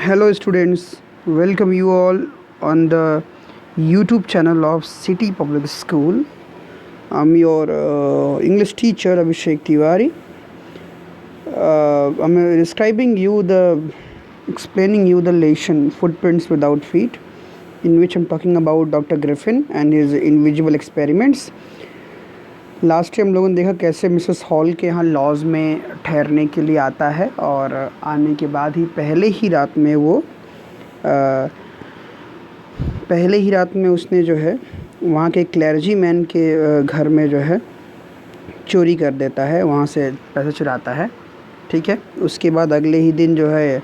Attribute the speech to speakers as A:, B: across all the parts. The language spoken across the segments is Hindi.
A: Hello, students. Welcome you all on the YouTube channel of City Public School. I'm your English teacher Abhishek Tiwari. I'm explaining you the lesson Footprints Without Feet, in which I'm talking about Dr. Griffin and his invisible experiments. Last time हम लोगों ने देखा कैसे मिसेस हॉल के यहाँ लॉज में ठहरने के लिए आता है और आने के बाद ही पहले ही रात में उसने जो है वहाँ के क्लर्जी मैन के घर में जो है चोरी कर देता है, वहाँ से पैसा चुराता है। ठीक है, उसके बाद अगले ही दिन जो है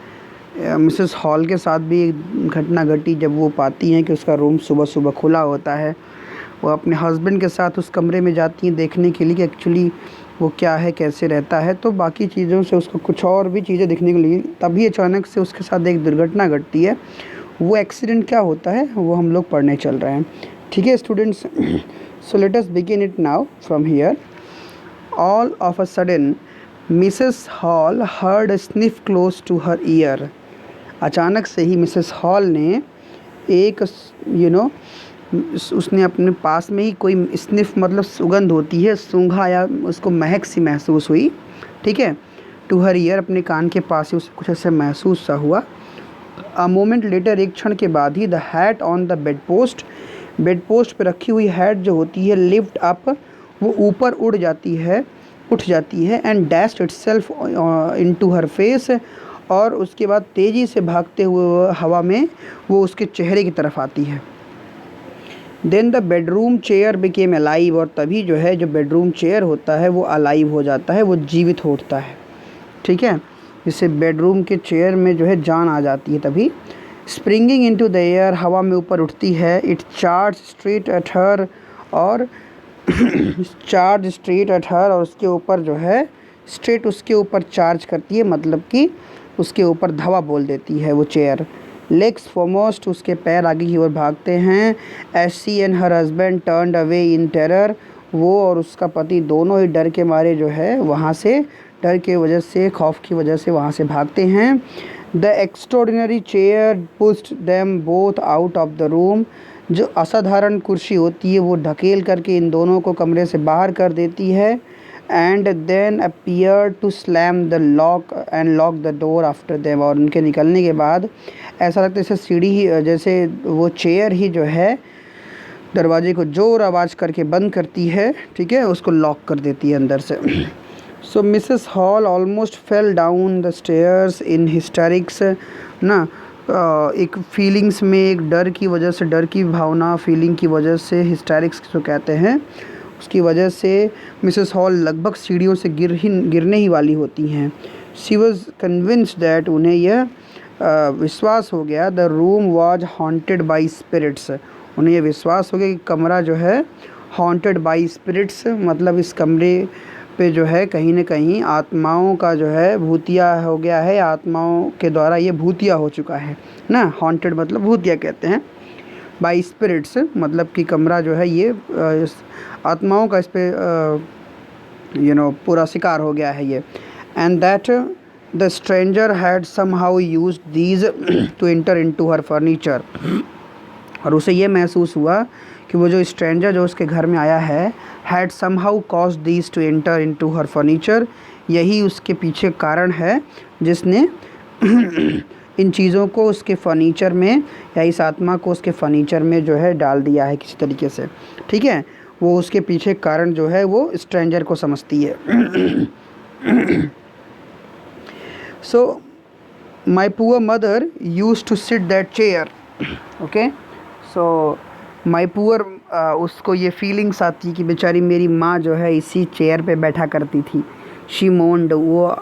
A: मिसेस हॉल के साथ भी एक घटना घटी जब वो पाती हैं कि उसका रूम सुबह सुबह खुला होता है। वो अपने हस्बैंड के साथ उस कमरे में जाती हैं देखने के लिए कि एक्चुअली वो क्या है, कैसे रहता है। तो बाकी चीज़ों से उसको कुछ और भी चीज़ें दिखने के लिए तभी अचानक से उसके साथ एक दुर्घटना घटती है। वो एक्सीडेंट क्या होता है वो हम लोग पढ़ने चल रहे हैं। ठीक है students, so let us begin it now from here. All of a sudden Mrs Hall heard a sniff close to her ear. अचानक से ही मिसेस हॉल ने एक उसने अपने पास में ही कोई स्निफ मतलब सुगंध होती है, सूंघा या उसको महक सी महसूस हुई। ठीक है, टू हर ईयर, अपने कान के पास ही उसे कुछ ऐसे महसूस सा हुआ। अ मोमेंट लेटर, एक क्षण के बाद ही, the hat on the bedpost पे रखी हुई हैट जो होती है लिफ्ट अप, वो ऊपर उठ जाती है and dashed itself into her face, और उसके बाद तेज़ी से भागते हुए हवा में वो उसके चेहरे की तरफ आती है। Then the bedroom chair became alive, और तभी जो है जो बेडरूम चेयर होता है वो अलाइव हो जाता है, वो जीवित हो उठता है। ठीक है, जिससे बेडरूम के चेयर में जो है जान आ जाती है। तभी स्प्रिंगिंग इनटू द एयर, हवा में ऊपर उठती है। It charge straight at her, और और उसके ऊपर जो है स्ट्रेट उसके ऊपर चार्ज करती है, मतलब कि उसके ऊपर धवा बोल देती है वो चेयर। लेग्स फॉरमोस्ट, उसके पैर आगे की ओर भागते हैं। As she and her husband turned away in terror, वो और उसका पति दोनों ही डर के मारे जो है वहाँ से, डर के वजह से, खौफ की वजह से वहाँ से भागते हैं। The extraordinary chair pushed them both out of the room, जो असाधारण कुर्सी होती है वो ढकेल करके इन दोनों को कमरे से बाहर कर देती है। And then appear to slam the lock the door after them, और उनके निकलने के बाद ऐसा लगता है जैसे सीढ़ी ही, जैसे वो चेयर ही जो है दरवाजे को जोर आवाज़ करके बंद करती है। ठीक है, उसको लॉक कर देती है अंदर से। So Mrs Hall almost fell down the stairs in hysterics ना, एक फीलिंग्स में, एक डर की वजह से, डर की भावना, फीलिंग की वजह से, हिस्टेरिक्स जो कहते हैं, उसकी वजह से मिसेस हॉल लगभग सीढ़ियों से गिरने ही वाली होती हैं। शी वॉज कन्विंस्ड दैट, उन्हें यह विश्वास हो गया, the room was haunted by spirits, उन्हें यह विश्वास हो गया कि कमरा जो है हॉन्टेड बाई स्पिरिट्स, मतलब इस कमरे पे जो है कहीं ना कहीं आत्माओं का जो है भूतिया हो गया है, आत्माओं के द्वारा ये भूतिया हो चुका है ना। हॉन्टेड मतलब भूतिया कहते हैं, बाई स्पिरिट्स मतलब कि कमरा जो है ये आत्माओं का इस पर पूरा शिकार हो गया है ये। And that the stranger had somehow used these two enter into her furniture, और उसे ये महसूस हुआ कि वो जो स्ट्रेंजर जो उसके घर में आया है, had somehow caused these two enter into her furniture, यही उसके पीछे कारण है जिसने इन चीज़ों को उसके फर्नीचर में, या इस आत्मा को उसके फर्नीचर में जो है डाल दिया है किसी तरीके से। ठीक है, वो उसके पीछे कारण जो है वो स्ट्रेंजर को समझती है। So my poor mother used to sit that chair. Okay, so my poor, उसको ये फीलिंग्स आती कि बेचारी मेरी माँ जो है इसी चेयर पे बैठा करती थी। शी मोन्ड, वो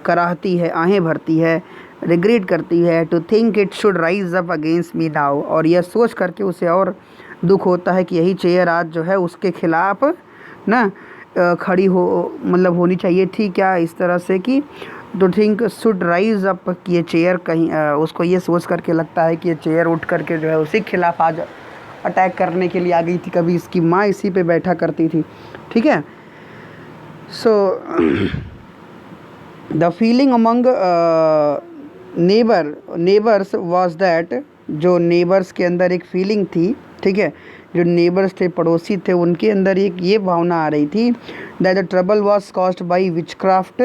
A: कराहती है, आहें भरती है, रिग्रेट करती है, to think it should rise up against me now, और यह सोच करके उसे और दुख होता है कि यही चेयर आज जो है उसके खिलाफ ना खड़ी हो, मतलब होनी चाहिए थी क्या, इस तरह से कि to think should rise up, कि ये चेयर कहीं उसको ये सोच करके लगता है कि ये चेयर उठ करके जो है उसी के खिलाफ आज अटैक करने के लिए आ गई थी, कभी इसकी माँ इसी पे बैठा करती थी। ठीक है, so the feeling among neighbours was that, जो नेबर्स के अंदर एक फीलिंग थी, ठीक है, जो नेबर्स थे, पड़ोसी थे, उनके अंदर एक ये भावना आ रही थी that the trouble was caused by witchcraft,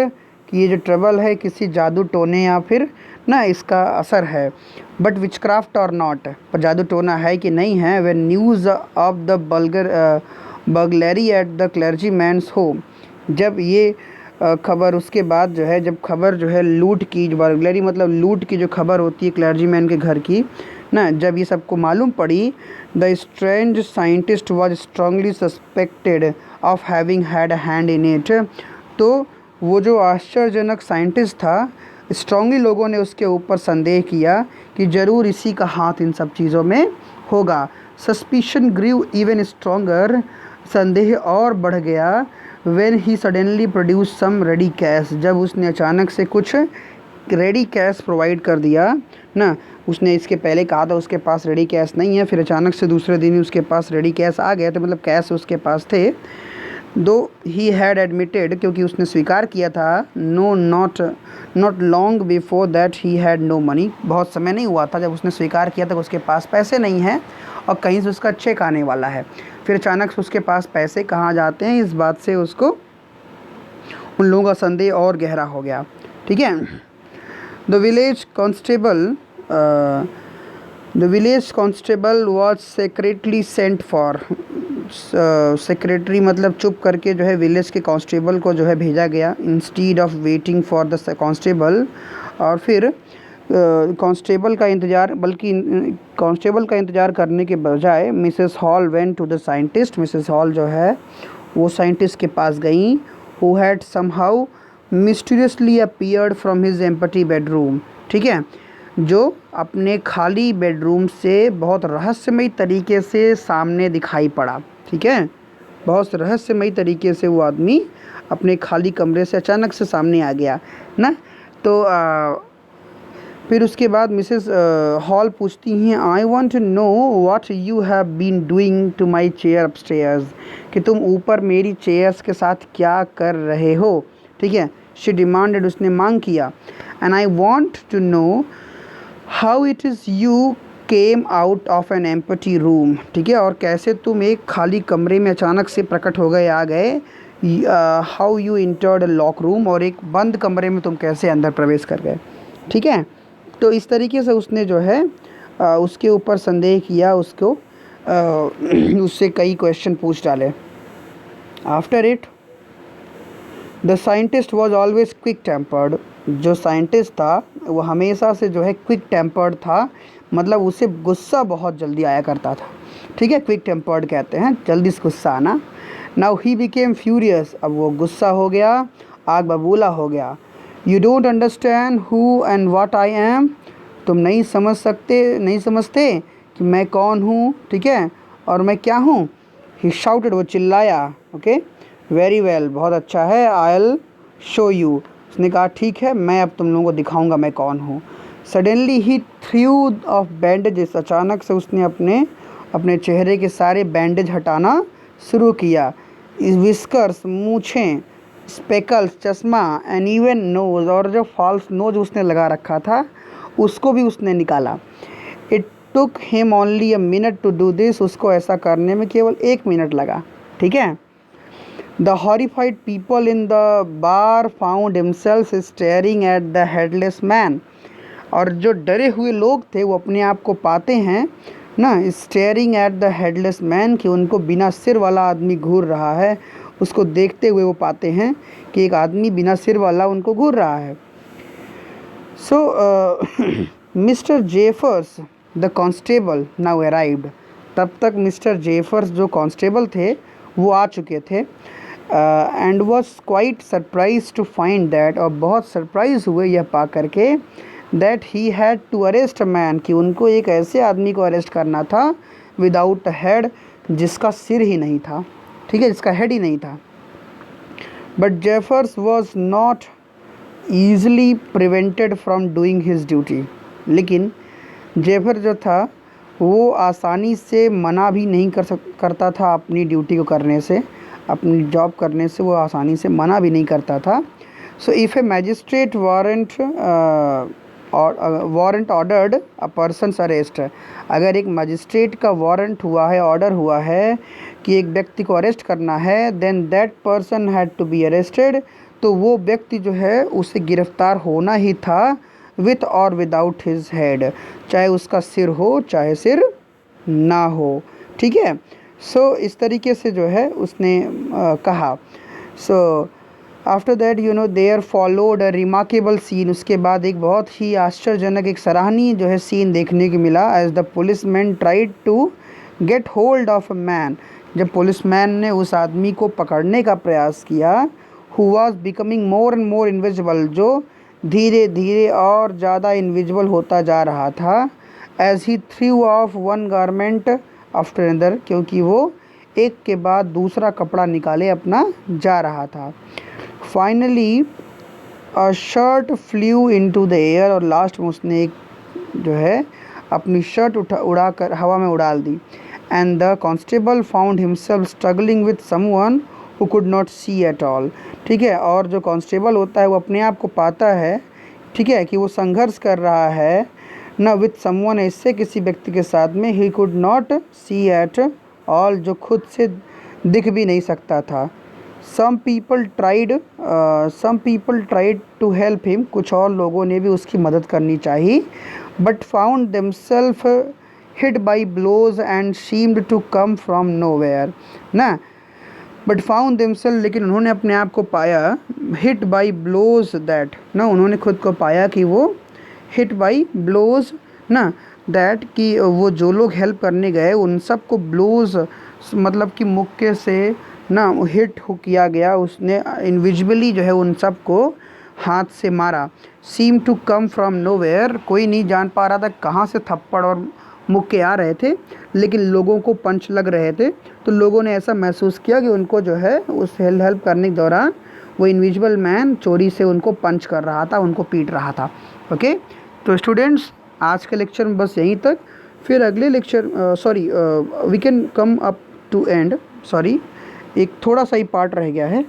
A: कि ये जो ट्रबल है किसी जादू टोने या फिर ना इसका असर है। बट विचक्राफ्ट और नॉट, पर जादू टोना है कि नहीं है। When news of the burglary at the clergyman's home, जब ये खबर उसके बाद जो है, जब खबर जो है लूट की, जो बर्गलरी मतलब लूट की जो खबर होती है क्लर्जी मैन के घर की ना, जब ये सबको मालूम पड़ी, the strange scientist was strongly suspected of having had a hand in it, तो वो जो आश्चर्यजनक साइंटिस्ट था, स्ट्रांगली लोगों ने उसके ऊपर संदेह किया कि ज़रूर इसी का हाथ इन सब चीज़ों में होगा। सस्पिशन ग्रीव इवन स्ट्रॉन्गर, संदेह और बढ़ गया। When he suddenly produce some ready cash, जब उसने अचानक से कुछ रेडी कैश प्रोवाइड कर दिया ना, उसने इसके पहले कहा था उसके पास रेडी कैश नहीं है, फिर अचानक से दूसरे दिन ही उसके पास रेडी कैश आ गया, तो मतलब कैश उसके पास थे। दो ही हैड एडमिटेड, क्योंकि उसने स्वीकार किया था, no not long before that he had no money, बहुत समय नहीं हुआ था जब उसने स्वीकार किया था कि उसके पास पैसे नहीं हैं और कहीं से उसका चेक आने वाला है। फिर अचानक से उसके पास पैसे कहाँ जाते हैं, इस बात से उसको उन लोगों का संदेह और गहरा हो गया, ठीक है। The village constable was secretly sent for, secretary मतलब चुप करके जो है विलेज के कांस्टेबल को जो है भेजा गया, instead of waiting for the constable, और फिर कांस्टेबल का इंतज़ार करने के बजाय Mrs Hall went to the scientist, Mrs Hall जो है वो साइंटिस्ट के पास गई, who had somehow mysteriously appeared from his empty bedroom, ठीक है, जो अपने खाली बेडरूम से बहुत रहस्यमयी तरीके से सामने दिखाई पड़ा, ठीक है, बहुत रहस्यमयी तरीके से वो आदमी अपने खाली कमरे से अचानक से सामने आ गया ना। तो फिर उसके बाद मिसेस हॉल पूछती हैं, I want to know what you have been doing to my chair upstairs, कि तुम ऊपर मेरी चेयर्स के साथ क्या कर रहे हो, ठीक है। शी डिमांडेड, उसने मांग किया। And I want to know how it is you came out of an empty room, ठीक है, और कैसे तुम एक खाली कमरे में अचानक से प्रकट हो गए, आ गए। How you entered lock room, और एक बंद कमरे में तुम कैसे अंदर प्रवेश कर गए, ठीक है। तो इस तरीके से उसने जो है उसके ऊपर संदेह किया, उसको उससे कई क्वेश्चन पूछ डाले। After it the scientist was always quick tempered, जो साइंटिस्ट था वो हमेशा से जो है क्विक टेम्पर्ड था, मतलब उसे गुस्सा बहुत जल्दी आया करता था, ठीक है, क्विक टेम्पर्ड कहते हैं जल्दी से गुस्सा आना। नाउ ही बिकेम फ्यूरियस, अब वो गुस्सा हो गया, आग बबूला हो गया। You don't understand who and what I am, तुम नहीं समझते कि मैं कौन हूँ, ठीक है, और मैं क्या हूँ। ही शाउटेड, वो चिल्लाया, ओके, वेरी वेल, बहुत अच्छा है, आई विल शो यू, उसने कहा ठीक है, मैं अब तुम लोगों को दिखाऊंगा मैं कौन हूँ। Suddenly he threw of bandages, अचानक से उसने अपने चेहरे के सारे बैंडेज हटाना शुरू किया। विस्कर्स, मूछें, स्पेकल्स, चश्मा, एंड इवन नोज, और जो फॉल्स नोज उसने लगा रखा था उसको भी उसने निकाला। It took him only a minute to do this, उसको ऐसा करने में केवल 1 मिनट लगा, ठीक है। The horrified people in the bar found himself staring at the headless man, और जो डरे हुए लोग थे वो अपने आप को पाते हैं ना, staring at the headless man, कि उनको बिना सिर वाला आदमी घूर रहा है, उसको देखते हुए वो पाते हैं कि एक आदमी बिना सिर वाला उनको घूर रहा है। So Mr Jaffers the constable now arrived, तब तक मिस्टर जेफर्स जो कांस्टेबल थे वो आ चुके थे, and was quite surprise to find that, और बहुत सरप्राइज हुए यह पा करके, that he had to arrest a man, कि उनको एक ऐसे आदमी को अरेस्ट करना था विदाउट अ हेड, जिसका सिर ही नहीं था, ठीक है, जिसका हेड ही नहीं था। But Jeffers was not easily prevented from doing his duty, लेकिन जेफर जो था वो आसानी से मना भी नहीं करता था अपनी ड्यूटी को करने से, अपनी जॉब करने से वो आसानी से मना भी नहीं करता था। So if a magistrate warrant और warrant ordered a person's arrest, अगर एक मजिस्ट्रेट का वारंट हुआ है, ऑर्डर हुआ है कि एक व्यक्ति को अरेस्ट करना है, then that person had to be arrested, तो वो व्यक्ति जो है उसे गिरफ्तार होना ही था, विथ और विदाउट हिज हेड, चाहे उसका सिर हो चाहे सिर ना हो। ठीक है, सो इस तरीके से जो है उसने कहा। So after that there followed a remarkable scene, उसके बाद एक बहुत ही आश्चर्यजनक, एक सराहनीय जो है सीन देखने को मिला। As the policeman tried to get hold of a man, जब पुलिसमैन ने उस आदमी को पकड़ने का प्रयास किया, who was becoming more and more invisible, जो धीरे धीरे और ज़्यादा इनविजिबल होता जा रहा था। As he threw off one garment after another, क्योंकि वो एक के बाद दूसरा कपड़ा निकाले अपना जा रहा था। Finally a shirt flew into the air, और लास्ट में उसने एक जो है अपनी शर्ट उड़ा कर हवा में उड़ाल दी। And the constable found himself struggling with someone who could not see at all. ठीक है, और जो कांस्टेबल होता है वो अपने आप को पाता है, ठीक है, कि वो संघर्ष कर रहा है न विथ समवन, ऐसे किसी व्यक्ति के साथ में, he could not see at all, जो खुद से दिख भी नहीं सकता था। some people tried to help him, कुछ और लोगों ने भी उसकी मदद करनी चाहिए, but found themselves hit by blows and seemed to come from nowhere ना, but found themselves, लेकिन उन्होंने अपने आप को पाया, hit by blows that ना, उन्होंने खुद को पाया कि वो hit by blows ना, that कि वो जो लोग हेल्प करने गए उन सब को blows मतलब कि मुक्के से ना हिट किया गया, उसने इनविजिबली जो है उन सब को हाथ से मारा। Seem to come from nowhere, कोई नहीं जान पा रहा था कहाँ से थप्पड़ और मुक्के आ रहे थे, लेकिन लोगों को पंच लग रहे थे, तो लोगों ने ऐसा महसूस किया कि उनको जो है उस हेल्प करने के दौरान वो इनविजिबल मैन चोरी से उनको पंच कर रहा था, उनको पीट रहा था। ओके, तो स्टूडेंट्स आज के लेक्चर में बस यहीं तक, फिर अगले lecture we can come up to and, sorry एक थोड़ा सा ही पार्ट रह गया है,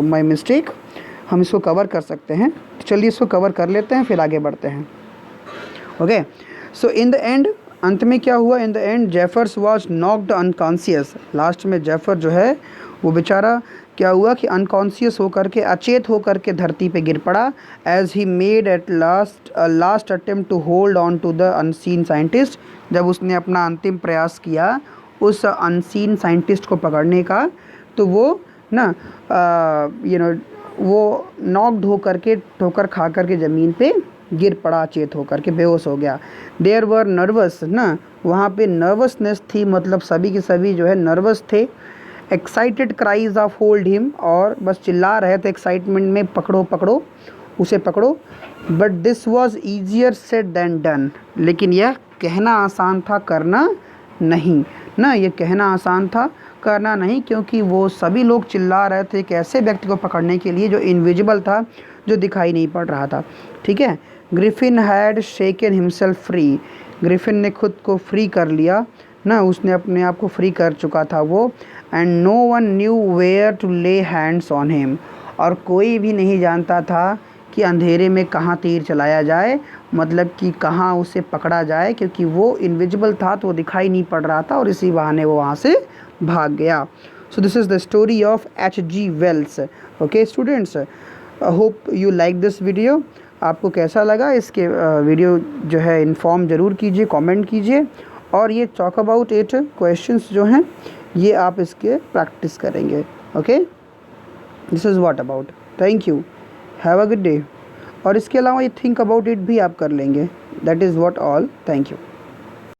A: माय मिस्टेक, हम इसको कवर कर सकते हैं, तो चलिए इसको कवर कर लेते हैं फिर आगे बढ़ते हैं। Okay, so in the end, अंत में क्या हुआ, in the end Jeffers was knocked unconscious, last में जेफर जो है वो बेचारा क्या हुआ कि अनकॉन्शियस होकर के, अचेत होकर के धरती पे गिर पड़ा। As he made at last attempt to hold on to the unseen scientist, जब उसने अपना अंतिम प्रयास किया उस अनसीन साइंटिस्ट को पकड़ने का, तो वो ना वो नॉक्ड होकर के, ठोकर खा कर के ज़मीन पे गिर पड़ा, चेत होकर के बेहोश हो गया। देयर वर नर्वस ना, वहाँ पे नर्वसनेस थी, मतलब सभी के सभी जो है नर्वस थे। Excited cries of hold him, और बस चिल्ला रहे थे एक्साइटमेंट में, पकड़ो पकड़ो उसे पकड़ो। But this was easier said then done, लेकिन यह कहना आसान था, करना नहीं ना, ये कहना आसान था, करना नहीं, क्योंकि वो सभी लोग चिल्ला रहे थे एक ऐसे व्यक्ति को पकड़ने के लिए जो इनविजिबल था, जो दिखाई नहीं पड़ रहा था। ठीक है, Griffin had shaken himself free, Griffin ने खुद को फ्री कर लिया ना, उसने अपने आप को फ्री कर चुका था वो। And no one knew where to lay hands on him, और कोई भी नहीं जानता था कि अंधेरे में कहाँ तीर चलाया जाए, मतलब कि कहाँ उसे पकड़ा जाए, क्योंकि वो इनविजिबल था तो वो दिखाई नहीं पड़ रहा था, और इसी बहाने वो वहाँ से भाग गया। So this is the story of H.G. Wells. Okay students, hope you like this video. आपको कैसा लगा इसके वीडियो जो है इन्फॉर्म ज़रूर कीजिए, कमेंट कीजिए, और ये टॉक अबाउट 8 क्वेश्चंस जो हैं ये आप इसके प्रैक्टिस करेंगे। Okay, this is what about, thank you, have a good day. और इसके अलावा ये थिंक अबाउट इट भी आप कर लेंगे। That is what all, thank you.